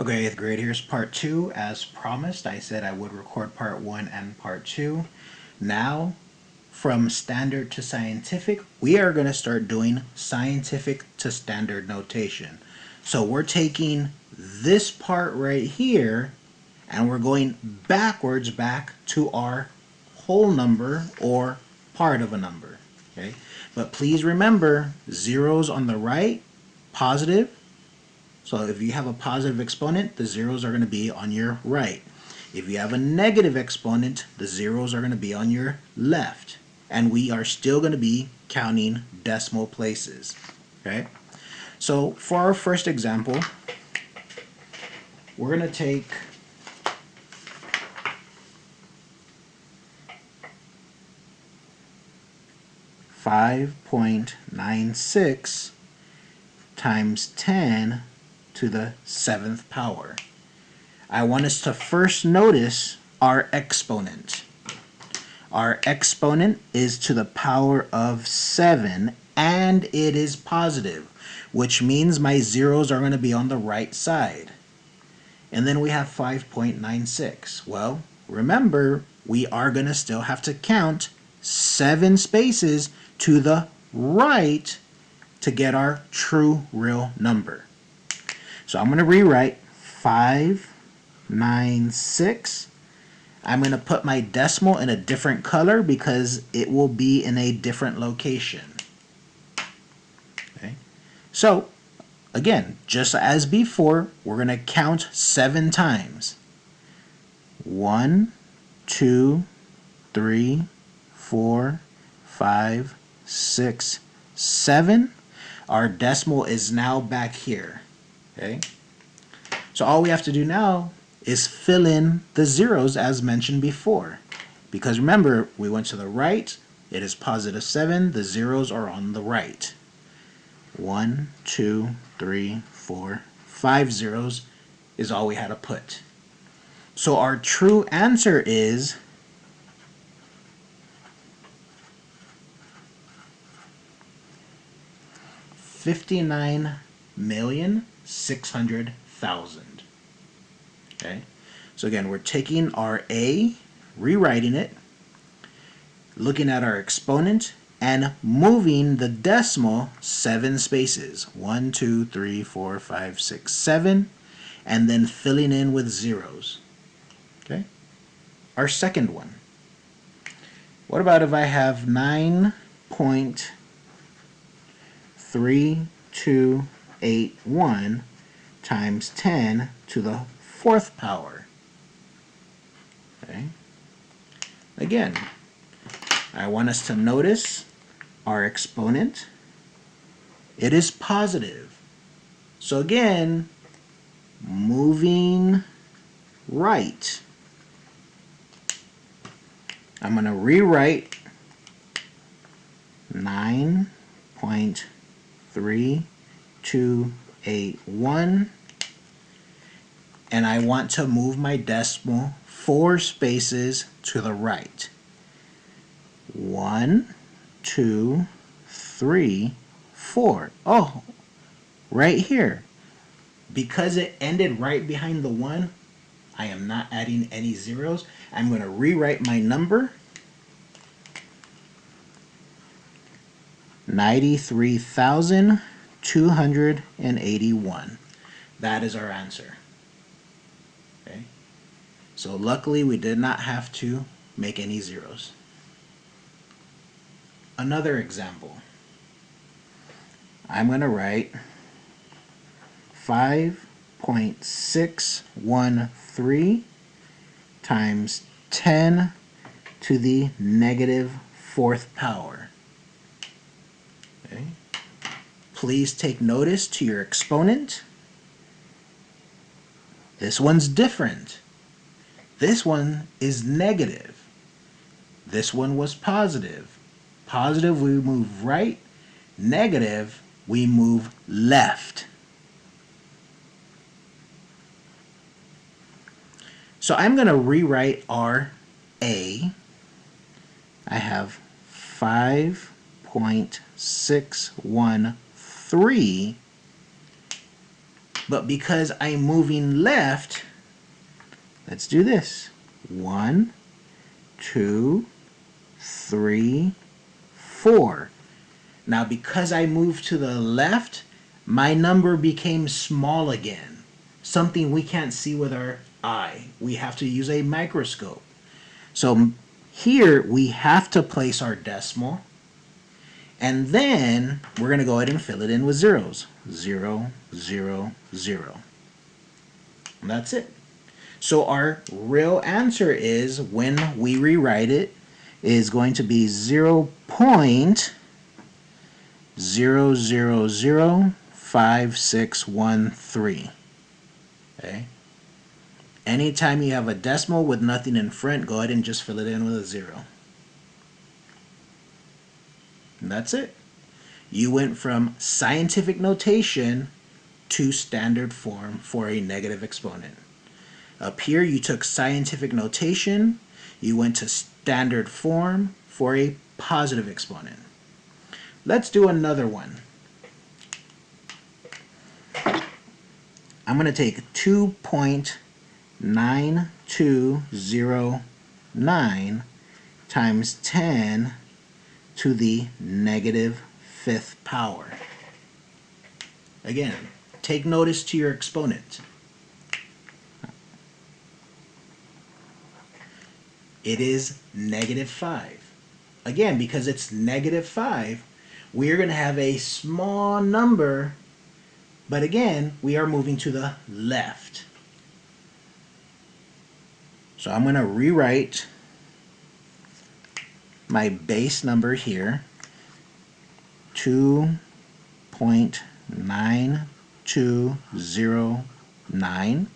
Okay, 8th grade, here's part 2. As promised, I said I would record part 1 and part 2. Now, from standard to scientific, we are going to start doing scientific to standard notation. So we're taking this part right here and we're going backwards back to our whole number or part of a number. Okay? But please remember, zeros on the right, positive. So if you have a positive exponent, the zeros are going to be on your right. If you have a negative exponent, the zeros are going to be on your left. And we are still going to be counting decimal places. Okay? So for our first example, we're going to take 5.96 times 10 to the 7th power. I want us to first notice our exponent. Our exponent is to the power of 7 and it is positive, which means my zeros are going to be on the right side. And then we have 5.96. Well, remember, we are going to still have to count 7 spaces to the right to get our true real number. So I'm going to rewrite 596. I'm going to put my decimal in a different color because it will be in a different location. Okay. So again, just as before, we're going to count 7 times. 1, 2, 3, 4, 5, 6, 7. Our decimal is now back here. Okay? So all we have to do now is fill in the zeros as mentioned before. Because remember, we went to the right, it is positive 7, the zeros are on the right. 1, 2, 3, 4, 5 zeros is all we had to put. So our true answer is 59,600,000. Okay? So again, we're taking our A, rewriting it, looking at our exponent, and moving the decimal 7 spaces. 1, 2, 3, 4, 5, 6, 7, and then filling in with zeros. Okay? Our second one. What about if I have 9.3281 times 10 to the 4th power? Okay. Again, I want us to notice our exponent. It is positive. So again, moving right. I'm going to rewrite 9.3281, and I want to move my decimal 4 spaces to the right. 1, 2, 3, 4. Oh, right here. Because it ended right behind the 1, I am not adding any zeros. I'm going to rewrite my number. 93,281. That is our answer. Okay. So luckily we did not have to make any zeros. Another example. I'm going to write 5.613 times 10 to the negative 4th power. Okay. Please take notice to your exponent. This one's different. This one is negative. This one was positive. Positive, we move right. Negative, we move left. So I'm going to rewrite our A. I have 5.613 But because I'm moving left, let's do this. 1, 2, 3, 4. Now because I moved to the left, my number became small again. Something we can't see with our eye. We have to use a microscope. So here we have to place our decimal. And then we're going to go ahead and fill it in with zeros. 0, 0, 0. And that's it. So our real answer is, when we rewrite it, is going to be 0.0005613. Okay? Anytime you have a decimal with nothing in front, go ahead and just fill it in with a 0. And that's it. You went from scientific notation to standard form for a negative exponent. Up here, you took scientific notation, you went to standard form for a positive exponent. Let's do another one. I'm going to take 2.9209 times 10 to the negative 5th power. Again, take notice to your exponent. It is negative 5. Again, because it's negative 5, we're going to have a small number, but again, we are moving to the left. So I'm going to rewrite my base number here, 2.9209.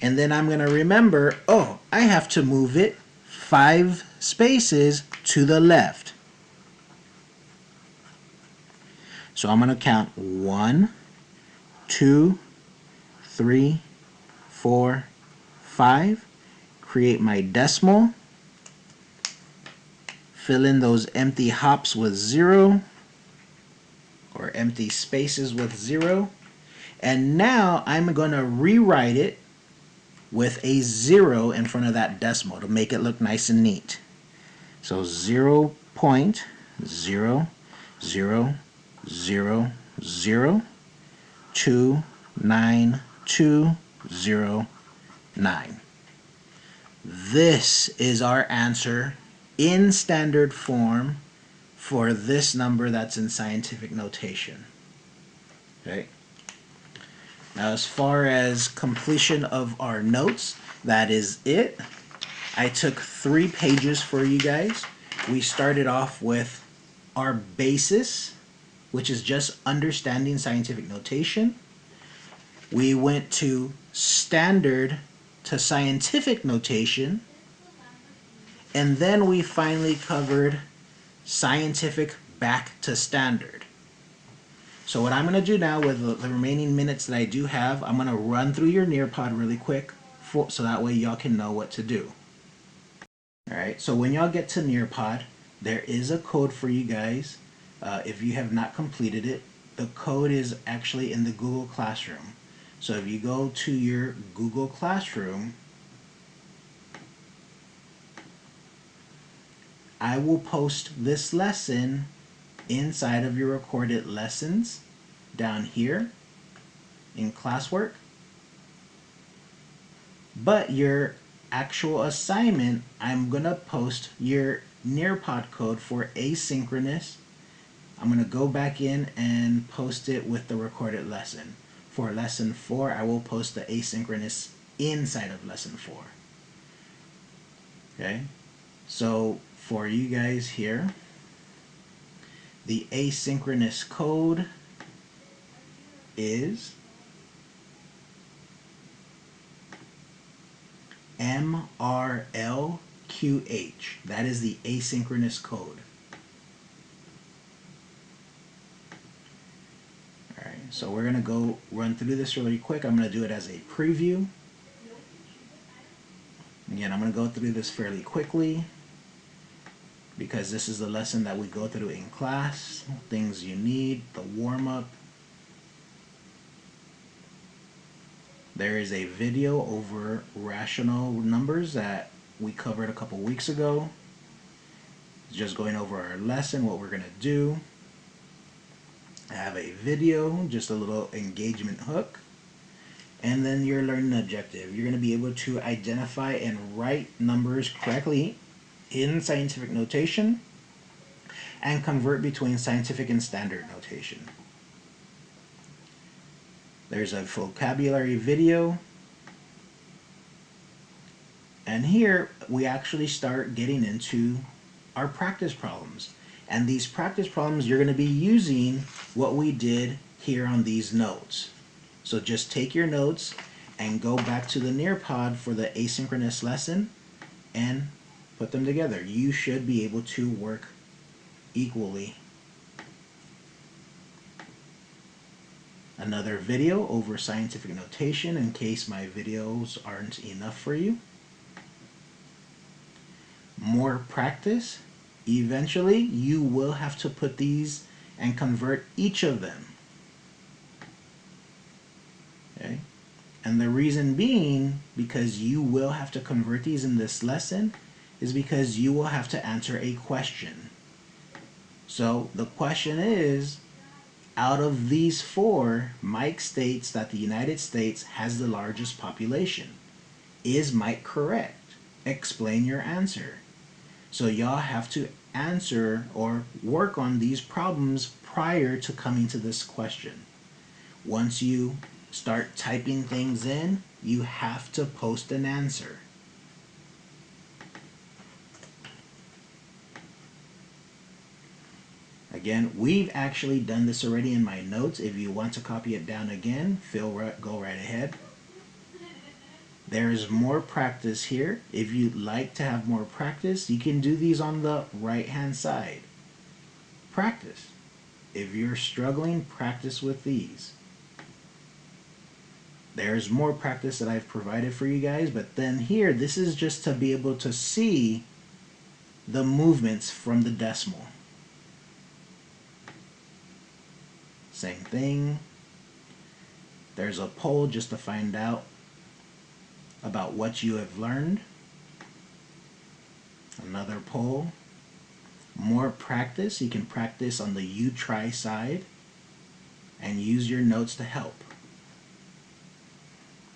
And then I'm going to remember, oh, I have to move it 5 spaces to the left. So I'm going to count 1, 2, 3, 4, 5. Create my decimal. Fill in those empty hops with 0, or empty spaces with 0. And now I'm going to rewrite it with a 0 in front of that decimal to make it look nice and neat. So 0.0002929. This is our answer in standard form for this number that's in scientific notation. Okay. Now, as far as completion of our notes, that is it. I took 3 pages for you guys. We started off with our basis, which is just understanding scientific notation. We went to standard to scientific notation, and then we finally covered scientific back to standard. So what I'm going to do now with the remaining minutes that I do have, I'm going to run through your Nearpod really quick so that way y'all can know what to do. Alright, so when y'all get to Nearpod, there is a code for you guys. If you have not completed it, the code is actually in the Google Classroom. So if you go to your Google Classroom, I will post this lesson inside of your recorded lessons down here in classwork. But your actual assignment, I'm going to post your Nearpod code for asynchronous. I'm going to go back in and post it with the recorded lesson. For lesson 4, I will post the asynchronous inside of lesson 4. Okay, so for you guys here, the asynchronous code is MRLQH. That is the asynchronous code. Alright, so we're going to go run through this really quick. I'm going to do it as a preview. Again, I'm going to go through this fairly quickly because this is the lesson that we go through in class. Things you need, the warm-up. There is a video over rational numbers that we covered a couple weeks ago. Just going over our lesson, what we're going to do. I have a video, just a little engagement hook. And then your learning objective. You're going to be able to identify and write numbers correctly in scientific notation and convert between scientific and standard notation. There's a vocabulary video. And here we actually start getting into our practice problems. And these practice problems, you're going to be using what we did here on these notes. So just take your notes and go back to the Nearpod for the asynchronous lesson and put them together. You should be able to work equally. Another video over scientific notation in case my videos aren't enough for you. More practice. Eventually you will have to put these and convert each of them. Okay? And the reason being, because you will have to convert these in this lesson, is because you will have to answer a question. So the question is, out of these four, Mike states that the United States has the largest population. Is Mike correct? Explain your answer. So y'all have to answer or work on these problems prior to coming to this question. Once you start typing things in, you have to post an answer. Again, we've actually done this already in my notes. If you want to copy it down again, go right ahead. There's more practice here. If you'd like to have more practice, you can do these on the right-hand side. Practice. If you're struggling, practice with these. There's more practice that I've provided for you guys, but then here, this is just to be able to see the movements from the decimal. Same thing. There's a poll just to find out about what you have learned. Another poll. More practice. You can practice on the you try side and use your notes to help.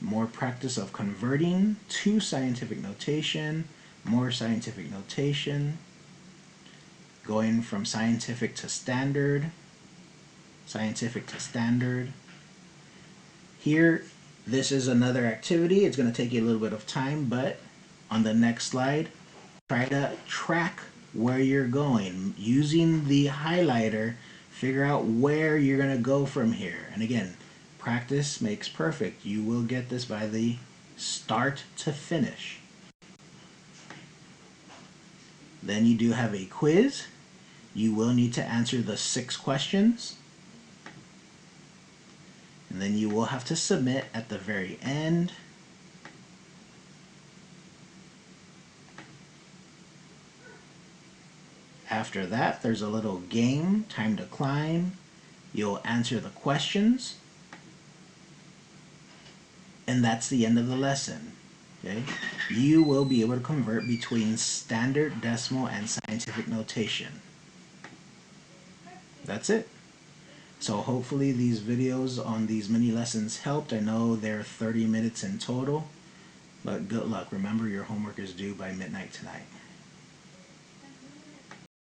More practice of converting to scientific notation. More scientific notation. Going from scientific to standard. Scientific to standard. Here, this is another activity. It's going to take you a little bit of time, but on the next slide, try to track where you're going. Using the highlighter, figure out where you're going to go from here. And again, practice makes perfect. You will get this by the start to finish. Then you do have a quiz. You will need to answer the 6 questions. And then you will have to submit at the very end. After that, there's a little game, time to climb. You'll answer the questions. And that's the end of the lesson. Okay? You will be able to convert between standard decimal and scientific notation. That's it. So hopefully these videos on these mini lessons helped. I know they're 30 minutes in total, but good luck. Remember, your homework is due by midnight tonight.